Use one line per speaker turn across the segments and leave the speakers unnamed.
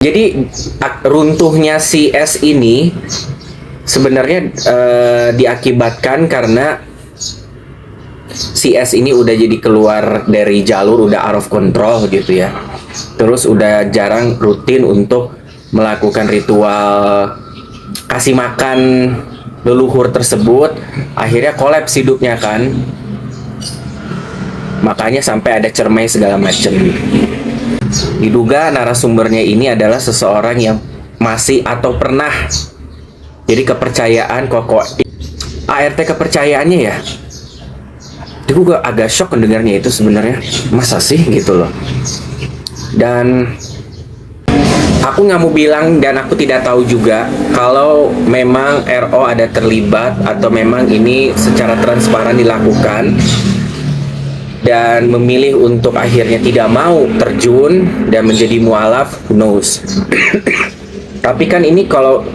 Jadi runtuhnya si S ini sebenarnya diakibatkan karena si S ini udah jadi keluar dari jalur, udah out of control gitu ya. Terus udah jarang rutin untuk melakukan ritual kasih makan leluhur tersebut. Akhirnya kolaps hidupnya kan. Makanya sampai ada cermai segala macam. Diduga narasumbernya ini adalah seseorang yang masih atau pernah jadi kepercayaan kok ART kepercayaannya ya. Itu gue agak shock mendengarnya itu sebenarnya. Masa sih gitu loh. Dan aku nggak mau bilang dan aku tidak tahu juga kalau memang RO ada terlibat atau memang ini secara transparan dilakukan dan memilih untuk akhirnya tidak mau terjun dan menjadi mualaf, who knows. Tapi kan ini kalau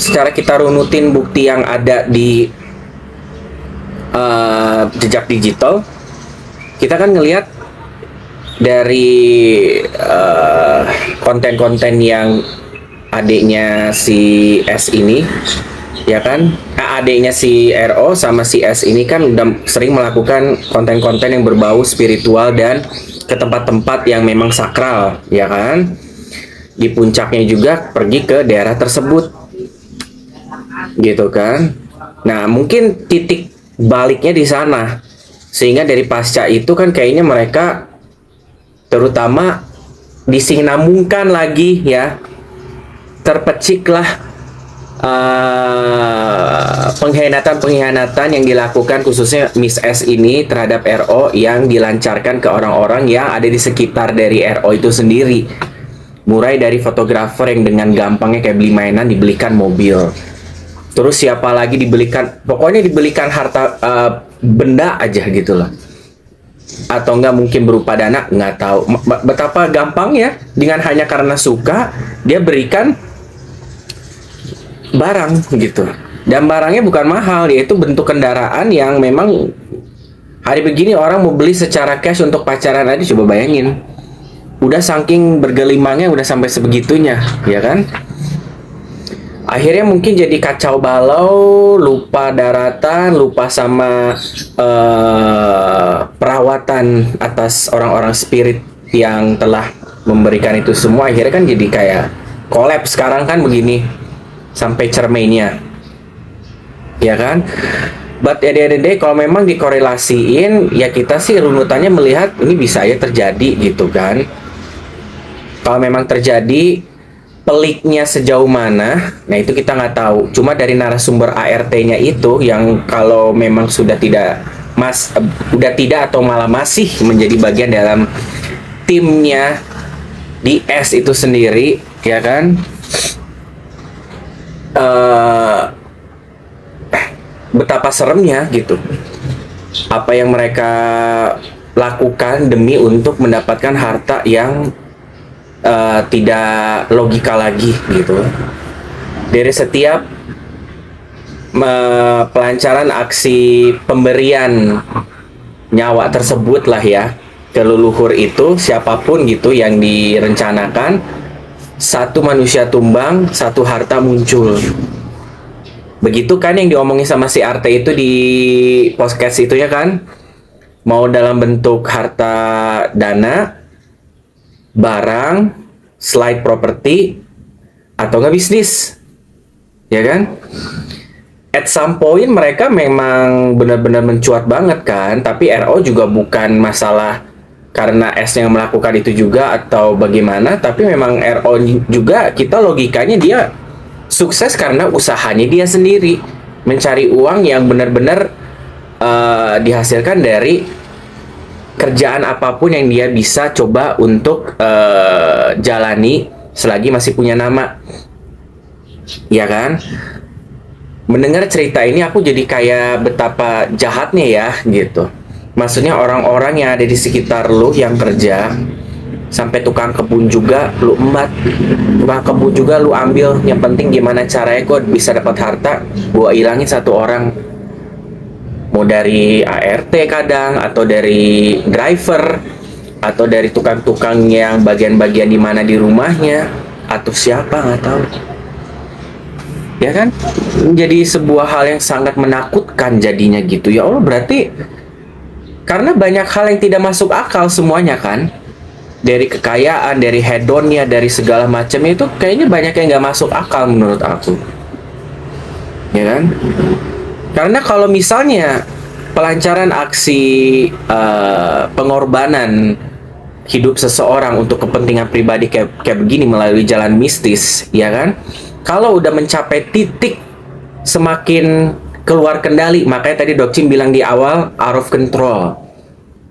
secara kita runutin bukti yang ada di jejak digital, kita kan ngelihat dari konten-konten yang adiknya si S ini, ya kan, adiknya si RO sama si S ini kan udah sering melakukan konten-konten yang berbau spiritual dan ke tempat-tempat yang memang sakral, ya kan. Di puncaknya juga pergi ke daerah tersebut, gitu kan. Nah, mungkin titik baliknya di sana, sehingga dari pasca itu kan kayaknya mereka terutama disinambungkan lagi ya, terpeciklah pengkhianatan-pengkhianatan yang dilakukan khususnya Miss S ini terhadap RO yang dilancarkan ke orang-orang yang ada di sekitar dari RO itu sendiri. Mulai dari fotografer yang dengan gampangnya kayak beli mainan dibelikan mobil. Terus siapa lagi dibelikan, pokoknya dibelikan harta benda aja gitu loh. Atau enggak mungkin berupa dana, nggak tahu. Betapa gampangnya dengan hanya karena suka dia berikan barang gitu, dan barangnya bukan mahal, yaitu bentuk kendaraan yang memang hari begini orang mau beli secara cash untuk pacaran aja. Coba bayangin, udah saking bergelimangnya udah sampai sebegitunya, ya kan. Akhirnya mungkin jadi kacau balau, lupa daratan, lupa sama perawatan atas orang-orang spirit yang telah memberikan itu semua. Akhirnya kan jadi kayak kolaps sekarang kan begini sampai cermainya, ya kan. But at the end of the day, kalau memang dikorelasiin, ya kita sih runutannya melihat ini bisa aja terjadi gitu kan. Kalau memang terjadi, peliknya sejauh mana, nah itu kita nggak tahu. Cuma dari narasumber ART-nya itu yang kalau memang sudah tidak udah tidak atau malah masih menjadi bagian dalam timnya di S itu sendiri, ya kan. Betapa seremnya gitu apa yang mereka lakukan demi untuk mendapatkan harta yang tidak logika lagi gitu. Dari setiap pelancaran aksi pemberian nyawa tersebut lah ya ke leluhur itu, siapapun gitu yang direncanakan, satu manusia tumbang, satu harta muncul. Begitu kan yang diomongin sama si RT itu di podcast itu ya kan. Mau dalam bentuk harta dana, barang, slide property, atau nggak bisnis, ya kan. At some point mereka memang benar-benar mencuat banget kan. Tapi RO juga bukan masalah karena S yang melakukan itu juga atau bagaimana. Tapi memang RO juga kita logikanya dia sukses karena usahanya dia sendiri mencari uang yang benar-benar dihasilkan dari kerjaan apapun yang dia bisa coba untuk jalani selagi masih punya nama, ya kan. Mendengar cerita ini aku jadi kayak betapa jahatnya ya gitu. Maksudnya orang-orang yang ada di sekitar lu yang kerja, sampai tukang kebun juga lu embat, tukang kebun juga lu ambil. Yang penting gimana caranya gue bisa dapat harta, gue hilangin satu orang. Mau dari ART kadang, atau dari driver, atau dari tukang-tukang yang bagian-bagian di mana di rumahnya. atau siapa nggak tahu. Ya kan? Menjadi sebuah hal yang sangat menakutkan jadinya gitu. Ya Allah, berarti karena banyak hal yang tidak masuk akal semuanya kan. Dari kekayaan, dari hedonnya, dari segala macam itu kayaknya banyak yang nggak masuk akal menurut aku. Ya kan? Karena kalau misalnya pelancaran aksi pengorbanan hidup seseorang untuk kepentingan pribadi kayak begini melalui jalan mistis, ya kan? Kalau udah mencapai titik semakin keluar kendali, makanya tadi Dokcin bilang di awal out of control.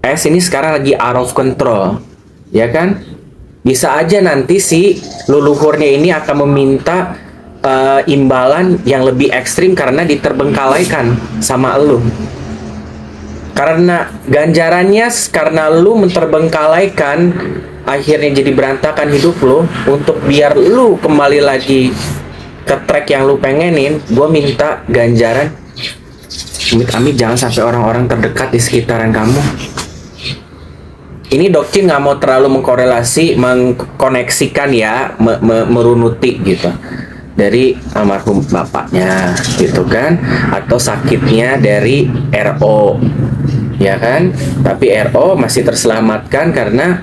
Ini sekarang lagi out of control, ya kan? Bisa aja nanti si leluhurnya ini akan meminta imbalan yang lebih ekstrim karena diterbengkalaikan sama elu. Karena ganjarannya karena lu menterbengkalaikan, akhirnya jadi berantakan hidup lu. Untuk biar lu kembali lagi ke track yang lu pengenin, gue minta ganjaran. Amit-amit jangan sampai orang-orang terdekat di sekitaran kamu. Ini Dokcin nggak mau terlalu mengkoneksikan ya, merunuti gitu dari almarhum bapaknya gitu kan, atau sakitnya dari RO, ya kan? Tapi RO masih terselamatkan karena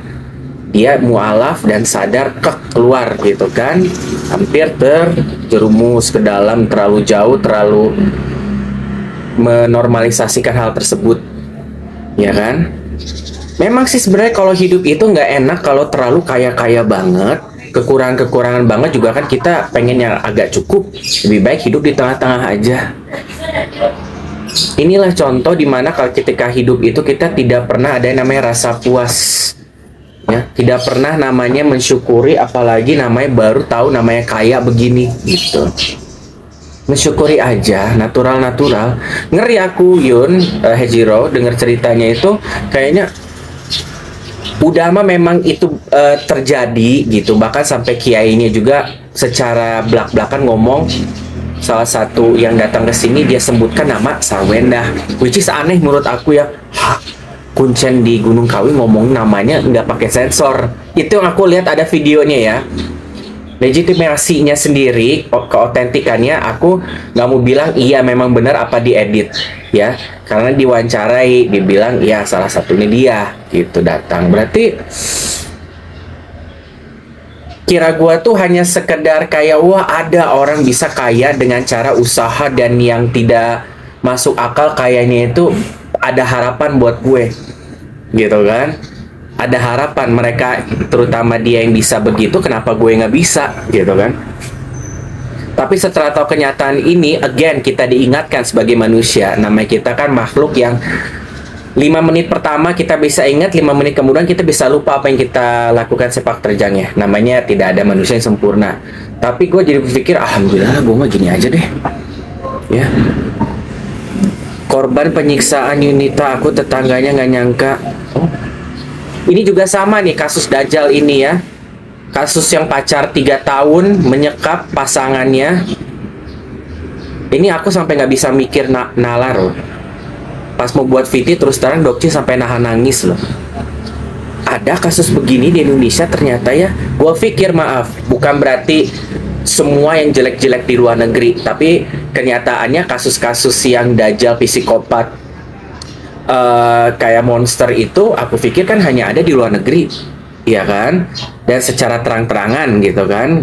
dia mualaf dan sadar keluar gitu kan, hampir terjerumus ke dalam terlalu jauh, terlalu menormalisasikan hal tersebut, ya kan? Memang sih sebenarnya kalau hidup itu nggak enak kalau terlalu kaya-kaya banget, kekurangan-kekurangan banget juga kan kita pengen yang agak cukup. Lebih baik hidup di tengah-tengah aja. Inilah contoh dimana kalau ketika hidup itu kita tidak pernah ada yang namanya rasa puas, ya, tidak pernah namanya mensyukuri, apalagi namanya baru tahu namanya kaya begini gitu. Mensyukuri aja, natural. Ngeri aku Yun, Hejiro dengar ceritanya itu kayaknya udah mah memang itu terjadi gitu, bahkan sampai kiainya juga secara belak-belakan ngomong, salah satu yang datang ke sini dia sebutkan nama Sarwenda, which is aneh menurut aku ya. Kuncen di Gunung Kawi ngomong namanya nggak pakai sensor. Itu yang aku lihat ada videonya ya. Legitimasinya sendiri, keotentikannya aku nggak mau bilang iya memang benar apa diedit ya, karena diwawancarai dibilang ya salah satunya dia gitu datang. Berarti kira gua tuh hanya sekedar kayak wah ada orang bisa kaya dengan cara usaha dan yang tidak masuk akal, kayaknya itu ada harapan buat gue gitu kan. Ada harapan mereka, terutama dia yang bisa begitu, kenapa gue nggak bisa gitu kan. Tapi setelah tahu kenyataan ini, again kita diingatkan sebagai manusia, namanya kita kan makhluk yang 5 menit pertama kita bisa ingat, 5 menit kemudian kita bisa lupa apa yang kita lakukan sepak terjangnya. Namanya tidak ada manusia yang sempurna. Tapi gue jadi berpikir, alhamdulillah gue mah gini aja deh ya. Korban penyiksaan Yunita, aku tetangganya nggak nyangka. Ini juga sama nih kasus Dajjal ini ya. Kasus yang pacar 3 tahun menyekap pasangannya. Ini aku sampai nggak bisa mikir nalar loh. Pas mau buat video terus terang Dokcin sampai nahan nangis loh. Ada kasus begini di Indonesia ternyata ya. Gua pikir maaf, bukan berarti semua yang jelek-jelek di luar negeri, tapi kenyataannya kasus-kasus yang Dajjal, psikopat, kayak monster itu aku pikir kan hanya ada di luar negeri, ya kan, dan secara terang-terangan gitu kan,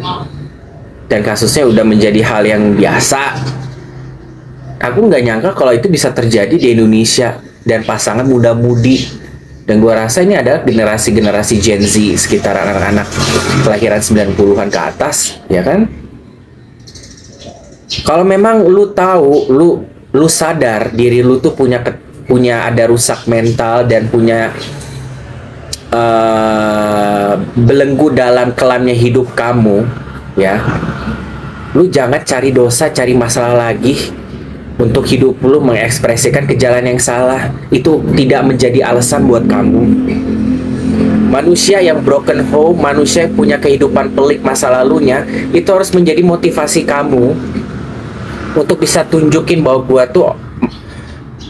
dan kasusnya udah menjadi hal yang biasa. Aku nggak nyangka kalau itu bisa terjadi di Indonesia dan pasangan muda-mudi, dan gua rasa ini adalah generasi-generasi Gen Z sekitar anak-anak kelahiran 90-an ke atas, ya kan. Kalau memang lu tahu, lu sadar diri lu tuh punya ada rusak mental dan punya belenggu dalam kelamnya hidup kamu ya, lu jangan cari dosa, cari masalah lagi untuk hidup lu mengekspresikan ke jalan yang salah. Itu tidak menjadi alasan buat kamu. Manusia yang broken home, manusia yang punya kehidupan pelik masa lalunya, itu harus menjadi motivasi kamu untuk bisa tunjukin bahwa gua tuh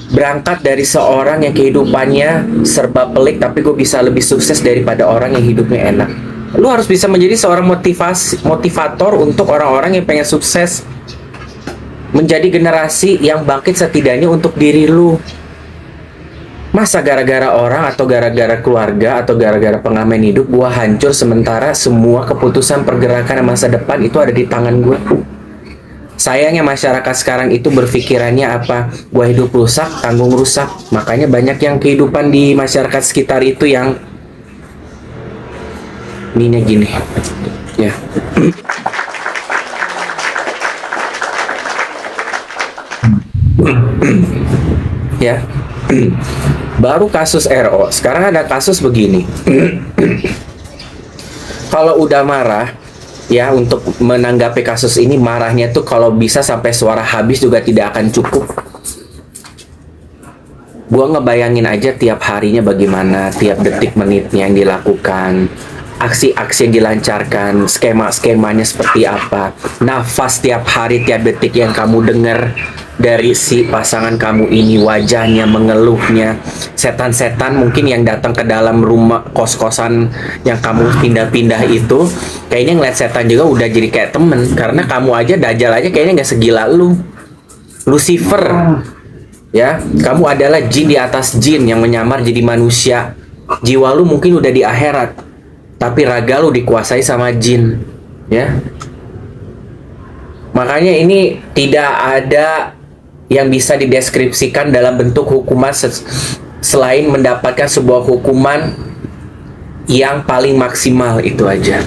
berangkat dari seorang yang kehidupannya serba pelik, tapi gue bisa lebih sukses daripada orang yang hidupnya enak. Lu harus bisa menjadi seorang motivator untuk orang-orang yang pengen sukses, menjadi generasi yang bangkit setidaknya untuk diri lu. Masa gara-gara orang atau gara-gara keluarga atau gara-gara pengamen hidup gua hancur, sementara semua keputusan pergerakan masa depan itu ada di tangan gua. Sayangnya masyarakat sekarang itu berpikirannya apa? Gua hidup rusak, tanggung rusak. Makanya banyak yang kehidupan di masyarakat sekitar itu yang ininya gini. Ya. Ya. Baru kasus RO, sekarang ada kasus begini. Kalau udah marah, ya, untuk menanggapi kasus ini, marahnya tuh kalau bisa sampai suara habis juga tidak akan cukup. Gua ngebayangin aja tiap harinya bagaimana, tiap detik menitnya yang dilakukan, aksi-aksi yang dilancarkan, skema-skemanya seperti apa, nafas tiap hari, tiap detik yang kamu dengar dari si pasangan kamu ini, wajahnya, mengeluhnya, setan-setan mungkin yang datang ke dalam rumah kos-kosan yang kamu pindah-pindah itu, kayaknya ngeliat setan juga udah jadi kayak temen, karena kamu aja, Dajjal aja kayaknya nggak segila lu. Lucifer, ya, kamu adalah jin di atas jin yang menyamar jadi manusia. Jiwa lu mungkin udah di akhirat, tapi raga lu dikuasai sama jin, ya. Makanya ini tidak ada yang bisa dideskripsikan dalam bentuk hukuman selain mendapatkan sebuah hukuman yang paling maksimal, itu aja.